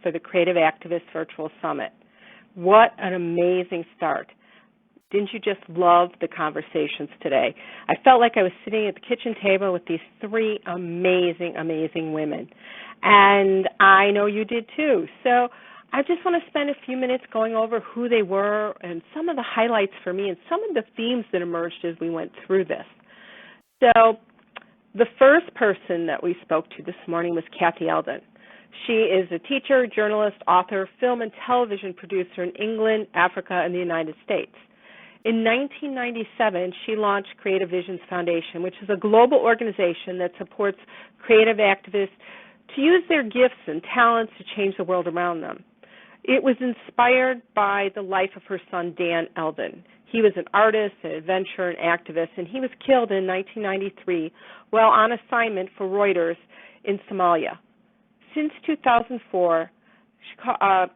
for the Creative Activist Virtual Summit. What an amazing start. Didn't you just love the conversations today? I felt like I was sitting at the kitchen table with these three amazing, amazing women. And I know you did too. So I just want to spend a few minutes going over who they were and some of the highlights for me and some of the themes that emerged as we went through this. So the first person that we spoke to this morning was Kathy Eldon. She is a teacher, journalist, author, film and television producer in England, Africa, and the United States. In 1997, she launched Creative Visions Foundation, which is a global organization that supports creative activists to use their gifts and talents to change the world around them. It was inspired by the life of her son, Dan Eldon. He was an artist, an adventurer, an activist, and he was killed in 1993 while on assignment for Reuters in Somalia. Since 2004,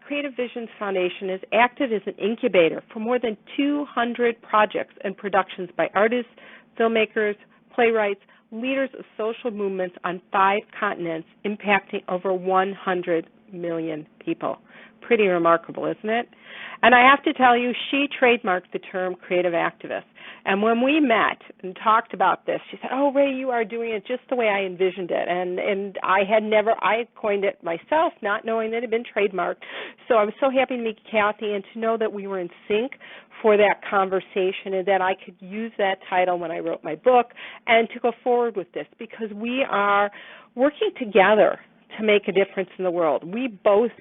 Creative Visions Foundation has acted as an incubator for more than 200 projects and productions by artists, filmmakers, playwrights, leaders of social movements on 5 continents, impacting over 100 million people. Pretty remarkable, isn't it? And I have to tell you, she trademarked the term creative activist. And when we met and talked about this, she said, "Oh, Ray, you are doing it just the way I envisioned it." And I coined it myself, not knowing that it had been trademarked. So I was so happy to meet Kathy and to know that we were in sync for that conversation and that I could use that title when I wrote my book and to go forward with this because we are working together to make a difference in the world. We both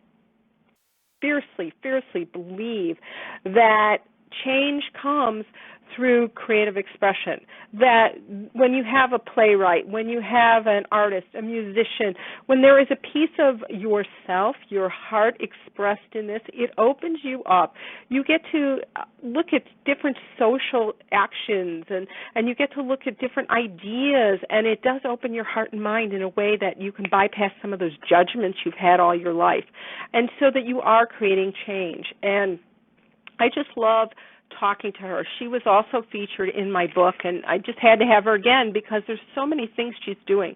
fiercely believe that change comes through creative expression, that when you have a playwright, when you have an artist, a musician, when there is a piece of yourself, your heart expressed in this, it opens you up. You get to look at different social actions and you get to look at different ideas, and it does open your heart and mind in a way that you can bypass some of those judgments you've had all your life, and so that you are creating change. And I just love talking to her. She was also featured in my book, and I just had to have her again because there's so many things she's doing.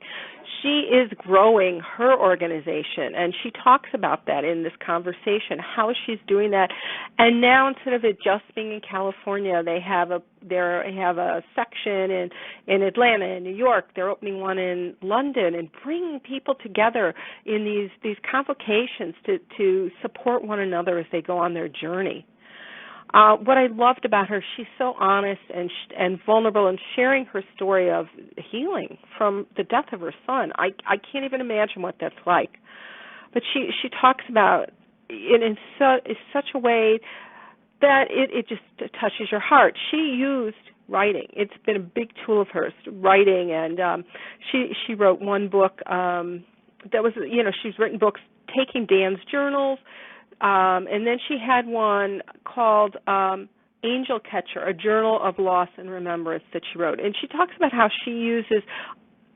She is growing her organization, and she talks about that in this conversation, how she's doing that. And now instead of it just being in California, they have a section in Atlanta, in New York. They're opening one in London and bringing people together in these convocations to support one another as they go on their journey. What I loved about her, she's so honest and vulnerable in sharing her story of healing from the death of her son. I can't even imagine what that's like. But she talks about it in such a way that it just touches your heart. She used writing. It's been a big tool of hers, writing, and she wrote one book that was, she's written books taking Dan's journals, and then she had one called Angel Catcher, a journal of loss and remembrance that she wrote. And she talks about how she uses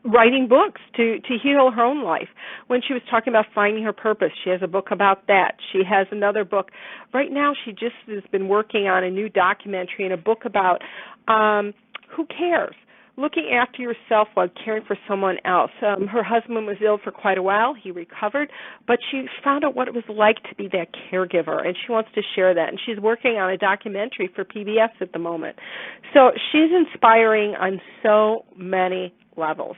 writing books to heal her own life. When she was talking about finding her purpose, she has a book about that. She has another book. Right now she just has been working on a new documentary and a book about who cares? Looking after yourself while caring for someone else. Her husband was ill for quite a while. He recovered, but she found out what it was like to be that caregiver, and she wants to share that. And she's working on a documentary for PBS at the moment. So she's inspiring on so many levels.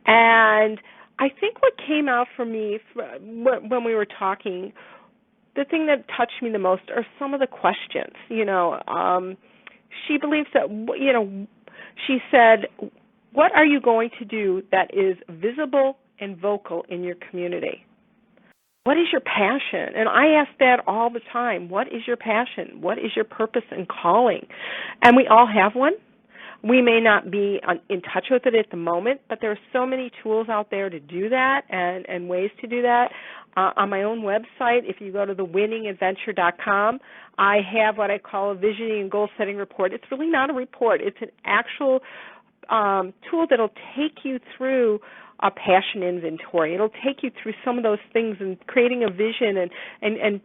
And I think what came out for me when we were talking, the thing that touched me the most are some of the questions. She believes that, she said, what are you going to do that is visible and vocal in your community? What is your passion? And I ask that all the time. What is your passion? What is your purpose and calling? And we all have one. We may not be in touch with it at the moment, but there are so many tools out there to do that and ways to do that. On my own website, if you go to thewinningadventure.com, I have what I call a visioning and goal-setting report. It's really not a report. It's an actual tool that will take you through a passion inventory. It'll take you through some of those things and creating a vision and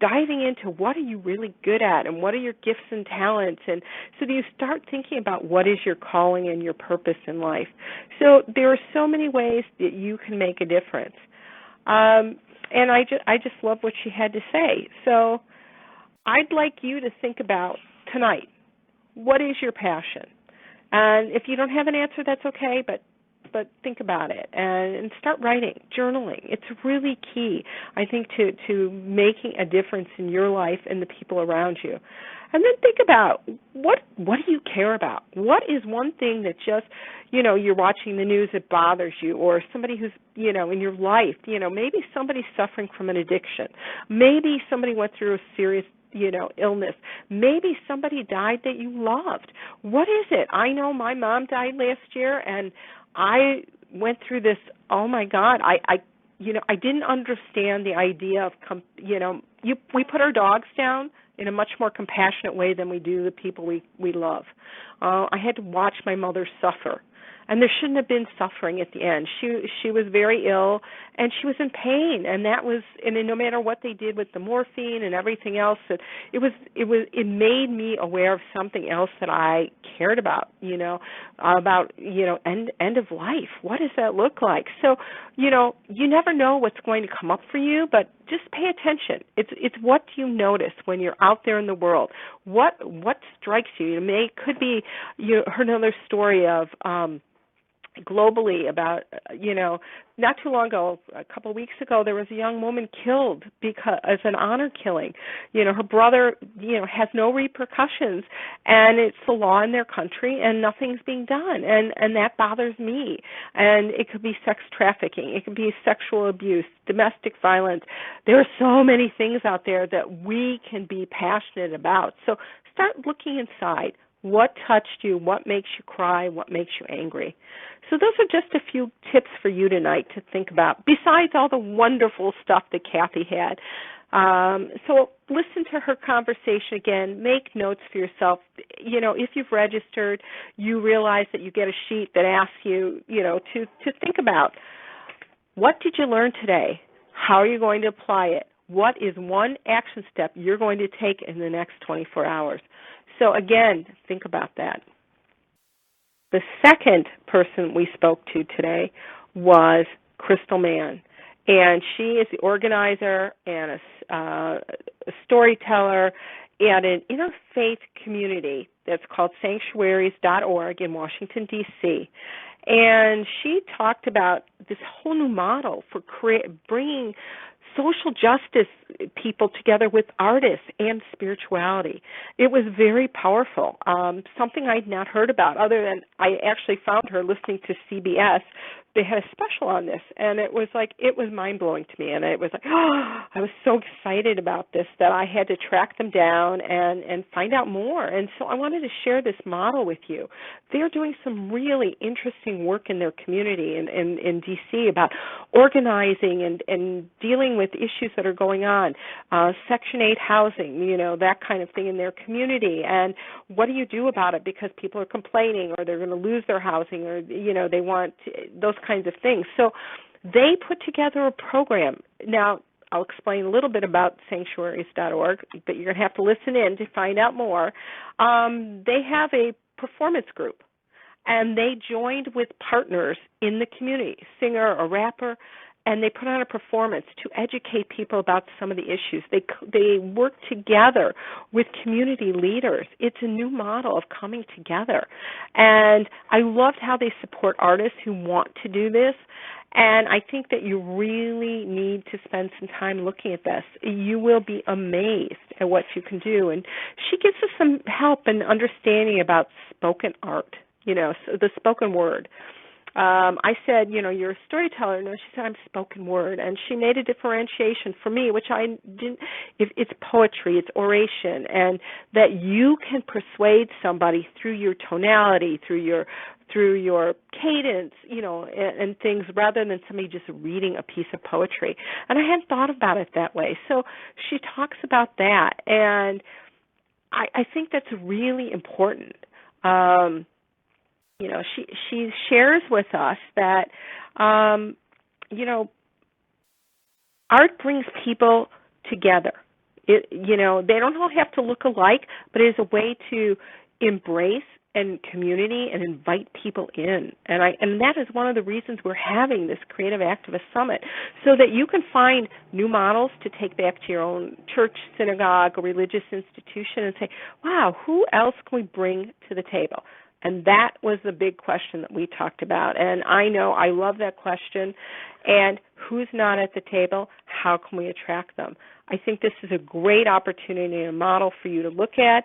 diving into what are you really good at and what are your gifts and talents, and so that you start thinking about what is your calling and your purpose in life. So there are so many ways that you can make a difference. and I just love what she had to say. So I'd like you to think about tonight, what is your passion? And if you don't have an answer, that's okay, but think about it and start writing, journaling. It's really key, I think, to making a difference in your life and the people around you. And then think about what do you care about? What is one thing that just, you're watching the news that bothers you, or somebody who's, in your life, maybe somebody's suffering from an addiction. Maybe somebody went through a serious illness. Maybe somebody died that you loved. What is it? I know my mom died last year, and I went through this. Oh my God, I didn't understand the idea of, we put our dogs down in a much more compassionate way than we do the people we love. I had to watch my mother suffer. And there shouldn't have been suffering at the end. She was very ill, and she was in pain, and no matter what they did with the morphine and everything else, it made me aware of something else that I cared about, end of life. What does that look like? So, you never know what's going to come up for you, but just pay attention. It's what you notice when you're out there in the world. What strikes you? It could be, you heard another story of globally about, not too long ago, a couple of weeks ago, there was a young woman killed as an honor killing. Her brother, has no repercussions, and it's the law in their country, and nothing's being done, and that bothers me. And it could be sex trafficking, it could be sexual abuse, domestic violence. There are so many things out there that we can be passionate about. So start looking inside. What touched you? What makes you cry? What makes you angry? So those are just a few tips for you tonight to think about, besides all the wonderful stuff that Kathy had. So listen to her conversation again. Make notes for yourself. If you've registered, you realize that you get a sheet that asks you, to think about, what did you learn today? How are you going to apply it? What is one action step you're going to take in the next 24 hours? So again, think about that. The second person we spoke to today was Crystal Mann, and she is the organizer and a storyteller at an interfaith community that's called sanctuaries.org in Washington, D.C., and she talked about this whole new model for bringing social justice people together with artists and spirituality. It was very powerful, something I'd not heard about, other than I actually found her listening to CBS. They had a special on this, and it was mind-blowing to me, and it was like, I was so excited about this that I had to track them down and find out more. And so I wanted to share this model with you. They're doing some really interesting work in their community in D.C. about organizing and dealing with issues that are going on, Section 8 housing, that kind of thing in their community. And what do you do about it? Because people are complaining, or they're going to lose their housing, or, they want those kinds of things. So they put together a program. Now, I'll explain a little bit about sanctuaries.org, but you're going to have to listen in to find out more. They have a performance group, and they joined with partners in the community, singer or rapper, and they put on a performance to educate people about some of the issues. They work together with community leaders. It's a new model of coming together. And I loved how they support artists who want to do this. And I think that you really need to spend some time looking at this. You will be amazed at what you can do. And she gives us some help and understanding about spoken art, so the spoken word. I said, you're a storyteller. No, she said, I'm spoken word. And she made a differentiation for me, which I didn't. It's poetry, it's oration, and that you can persuade somebody through your tonality, through your cadence, and things, rather than somebody just reading a piece of poetry. And I hadn't thought about it that way. So she talks about that, and I think that's really important. She shares with us that, art brings people together. They don't all have to look alike, but it is a way to embrace and community and invite people in. And that is one of the reasons we're having this Creative Activist Summit, so that you can find new models to take back to your own church, synagogue, or religious institution and say, wow, who else can we bring to the table? And that was the big question that we talked about. And I know I love that question. And who's not at the table? How can we attract them? I think this is a great opportunity and a model for you to look at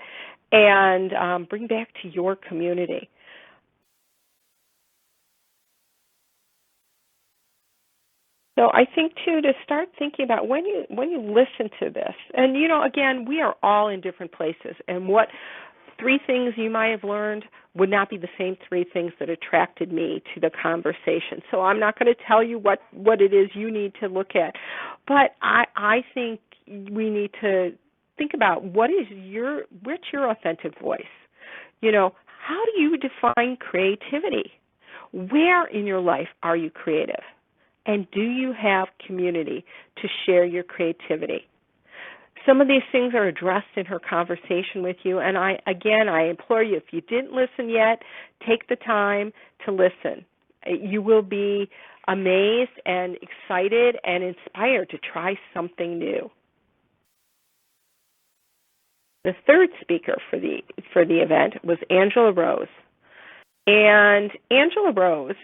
and bring back to your community. So I think, too, to start thinking about when you listen to this, and, again, we are all in different places, and what 3 things you might have learned would not be the same 3 things that attracted me to the conversation. So I'm not going to tell you what it is you need to look at, but I think we need to think about what's your authentic voice. How do you define creativity? Where in your life are you creative? And do you have community to share your creativity? Some of these things are addressed in her conversation with you, and I implore you, if you didn't listen yet, take the time to listen. You will be amazed and excited and inspired to try something new. The third speaker for the event was Angela Rose. And Angela Rose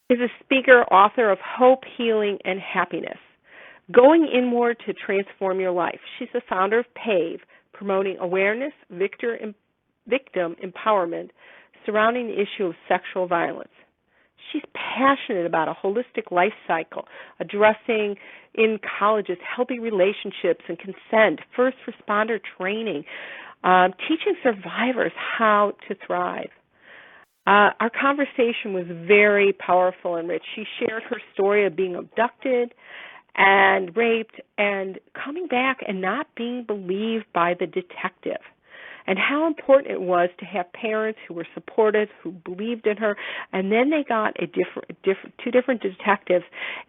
is a speaker, author of Hope, Healing, and Happiness, Going Inward to Transform Your Life. She's the founder of PAVE, promoting awareness, victim empowerment surrounding the issue of sexual violence. She's passionate about a holistic life cycle, addressing in colleges healthy relationships and consent, first responder training, teaching survivors how to thrive. Our conversation was very powerful and rich. She shared her story of being abducted and raped and coming back and not being believed by the detective, and how important it was to have parents who were supportive, who believed in her. And then they got two different detectives,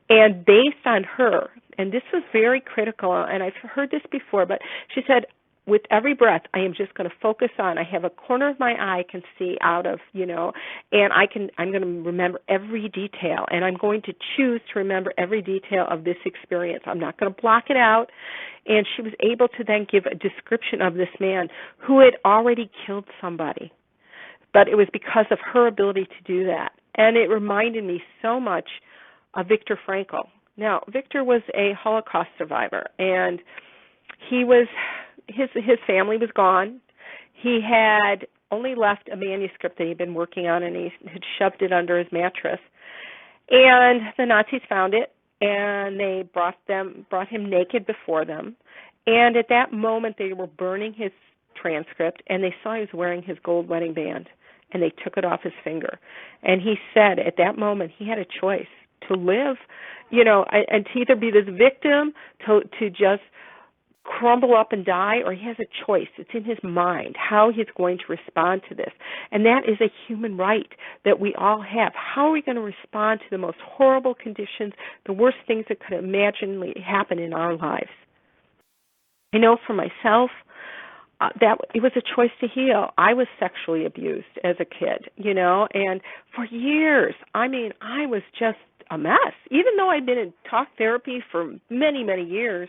and based on her, and this was very critical, and I've heard this before, but she said, with every breath, I am just going to focus on, I have a corner of my eye I can see out of, and I'm going to remember every detail, and I'm going to choose to remember every detail of this experience. I'm not going to block it out. And she was able to then give a description of this man who had already killed somebody. But it was because of her ability to do that. And it reminded me so much of Viktor Frankl. Now, Viktor was a Holocaust survivor, and his family was gone. He had only left a manuscript that he'd been working on, and he had shoved it under his mattress. And the Nazis found it, and they brought him naked before them. And at that moment, they were burning his transcript, and they saw he was wearing his gold wedding band, and they took it off his finger. And he said at that moment he had a choice to live, and to either be this victim, to just crumble up and die, or he has a choice. It's in his mind how he's going to respond to this. And that is a human right that we all have. How are we going to respond to the most horrible conditions, the worst things that could imaginably happen in our lives? I know for myself, that it was a choice to heal. I was sexually abused as a kid, and for years, I was just a mess. Even though I'd been in talk therapy for many, many years,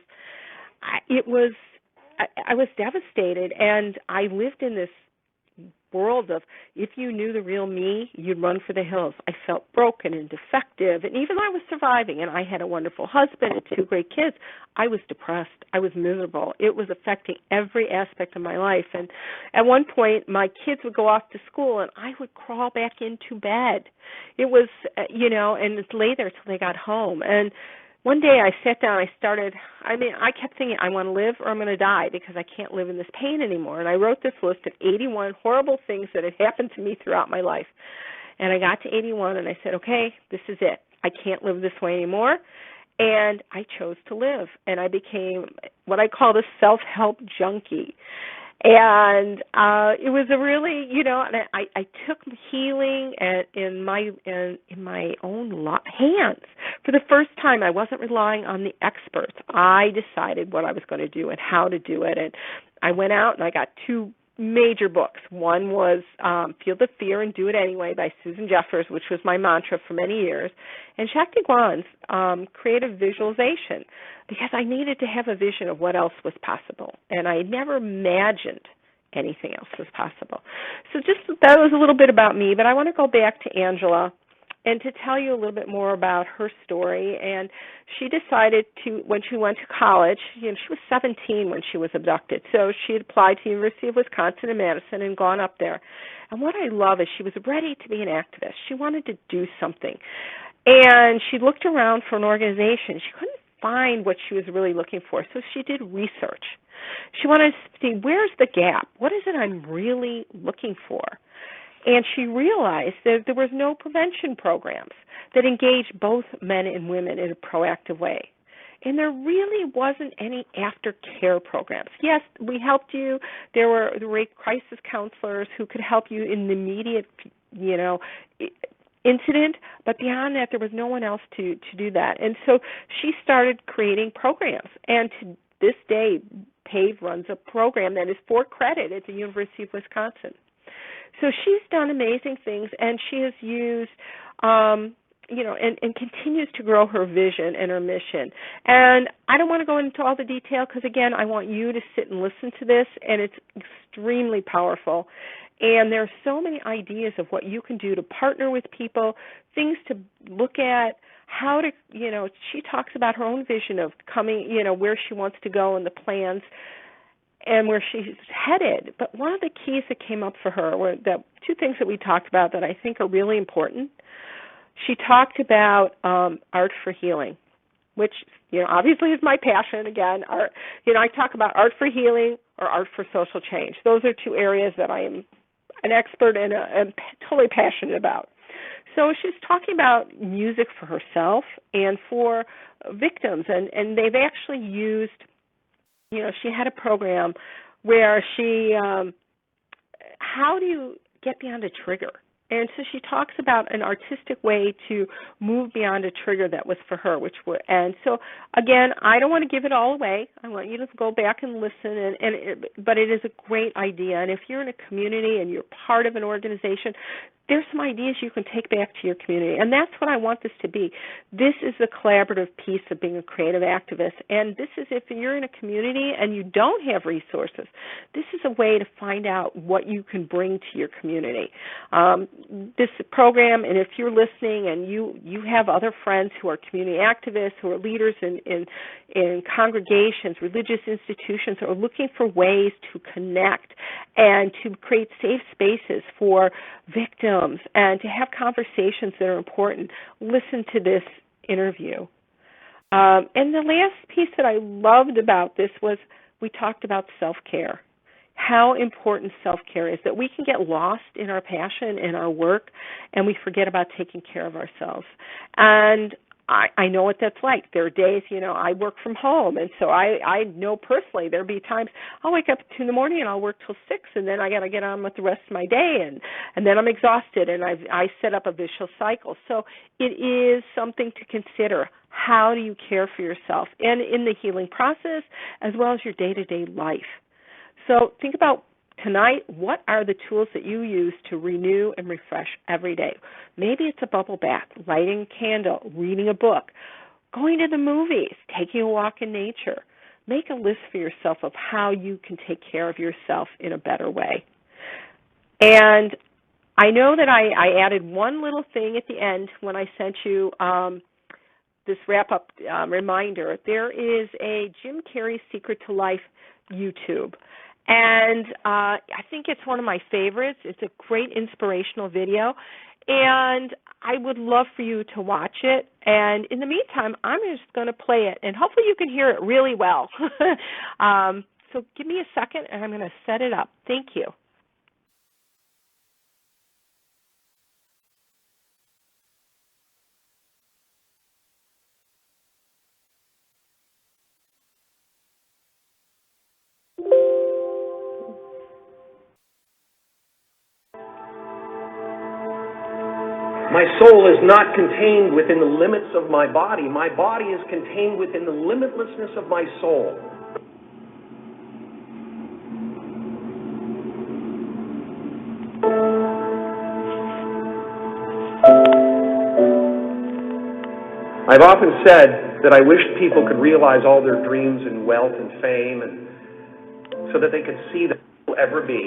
I was devastated, and I lived in this world of, if you knew the real me, you'd run for the hills. I felt broken and defective, and even though I was surviving, and I had a wonderful husband and 2 great kids, I was depressed. I was miserable. It was affecting every aspect of my life, and at one point, my kids would go off to school, and I would crawl back into bed. It was, and lay there till they got home, and one day I sat down, I kept thinking, I want to live or I'm going to die because I can't live in this pain anymore. And I wrote this list of 81 horrible things that had happened to me throughout my life. And I got to 81 and I said, okay, this is it. I can't live this way anymore. And I chose to live. And I became what I call a self-help junkie. And it was a really, and I took healing in my own hands. For the first time, I wasn't relying on the experts. I decided what I was going to do and how to do it. And I went out and I got 2 major books. One was Feel the Fear and Do It Anyway by Susan Jeffers, which was my mantra for many years, and Shakti Gwan's Creative Visualization, because I needed to have a vision of what else was possible, and I never imagined anything else was possible. So just that was a little bit about me, but I want to go back to Angela and to tell you a little bit more about her story. And she decided to, when she went to college, she was 17 when she was abducted, so she had applied to the University of Wisconsin in Madison and gone up there. And what I love is she was ready to be an activist. She wanted to do something. And she looked around for an organization. She couldn't find what she was really looking for, so she did research. She wanted to see, where's the gap? What is it I'm really looking for? And she realized that there was no prevention programs that engaged both men and women in a proactive way. And there really wasn't any aftercare programs. Yes, we helped you. There were rape crisis counselors who could help you in the immediate, incident, but beyond that, there was no one else to do that. And so she started creating programs. And to this day, PAVE runs a program that is for credit at the University of Wisconsin. So she's done amazing things, and she has used, and continues to grow her vision and her mission. And I don't want to go into all the detail because, again, I want you to sit and listen to this, and it's extremely powerful. And there are so many ideas of what you can do to partner with people, things to look at, how to, she talks about her own vision of coming, where she wants to go and the plans and where she's headed. But one of the keys that came up for her were two things that we talked about that I think are really important. She talked about art for healing, which, obviously is my passion. Again, art, I talk about art for healing or art for social change. Those are two areas that I am an expert and am totally passionate about. So she's talking about music for herself and for victims, and they've actually used, she had a program where she, how do you get beyond a trigger? And so she talks about an artistic way to move beyond a trigger that was for her, and so again, I don't want to give it all away. I want you to go back and listen, but it is a great idea. And if you're in a community and you're part of an organization, there's some ideas you can take back to your community, and that's what I want this to be. This is the collaborative piece of being a creative activist, and this is if you're in a community and you don't have resources, this is a way to find out what you can bring to your community. This program, and if you're listening and you have other friends who are community activists, who are leaders in congregations, religious institutions, or looking for ways to connect and to create safe spaces for victims and to have conversations that are important, listen to this interview. And the last piece that I loved about this was we talked about self-care, how important self-care is, that we can get lost in our passion and our work and we forget about taking care of ourselves. And I know what that's like. There are days, I work from home, and so I know personally there'll be times I'll wake up in the morning and I'll work till 6, and then I got to get on with the rest of my day, and then I'm exhausted, and I set up a vicious cycle. So it is something to consider. How do you care for yourself, and in the healing process as well as your day-to-day life? So think about tonight, what are the tools that you use to renew and refresh every day? Maybe it's a bubble bath, lighting a candle, reading a book, going to the movies, taking a walk in nature. Make a list for yourself of how you can take care of yourself in a better way. And I know that I added one little thing at the end when I sent you this wrap-up reminder. There is a Jim Carrey Secret to Life YouTube. And I think it's one of my favorites. It's a great inspirational video, and I would love for you to watch it. And in the meantime, I'm just going to play it, and hopefully you can hear it really well. So give me a second, and I'm going to set it up. Thank you. My soul is not contained within the limits of my body. My body is contained within the limitlessness of my soul. I've often said that I wished people could realize all their dreams in wealth and fame, and so that they could see that what will ever be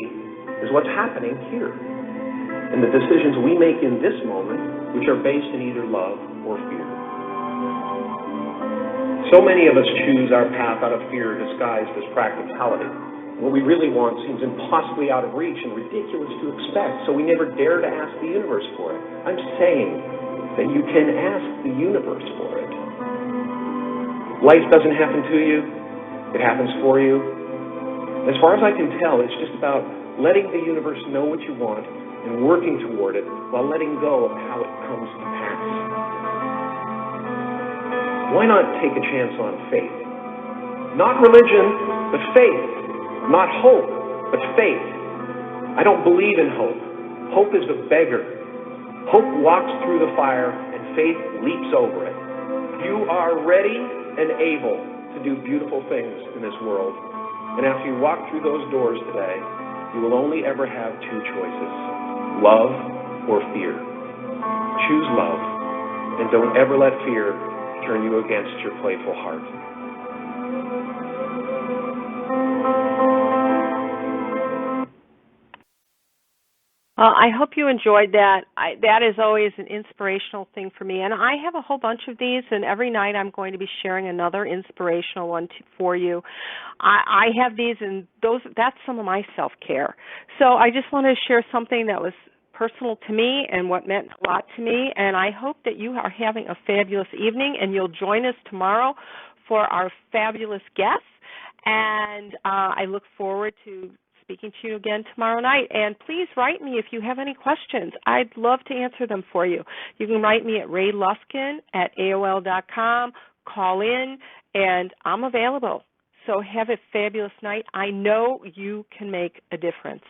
is what's happening here, and the decisions we make in this moment, which are based in either love or fear. So many of us choose our path out of fear disguised as practicality. What we really want seems impossibly out of reach and ridiculous to expect, so we never dare to ask the universe for it. I'm saying that you can ask the universe for it. Life doesn't happen to you, it happens for you. As far as I can tell, it's just about letting the universe know what you want and working toward it while letting go of how it comes to pass. Why not take a chance on faith? Not religion, but faith. Not hope, but faith. I don't believe in hope. Hope is a beggar. Hope walks through the fire, and faith leaps over it. You are ready and able to do beautiful things in this world. And after you walk through those doors today, you will only ever have two choices: love or fear. Choose love, and don't ever let fear turn you against your playful heart. I hope you enjoyed that. That is always an inspirational thing for me. And I have a whole bunch of these, and every night I'm going to be sharing another inspirational one for you. I have these, and that's some of my self-care. So I just wanted to share something that was personal to me and what meant a lot to me. And I hope that you are having a fabulous evening, and you'll join us tomorrow for our fabulous guests. And I look forward to speaking to you again tomorrow night. And please write me if you have any questions. I'd love to answer them for you. You can write me at rayluskin@AOL.com, call in, and I'm available. So have a fabulous night. I know you can make a difference.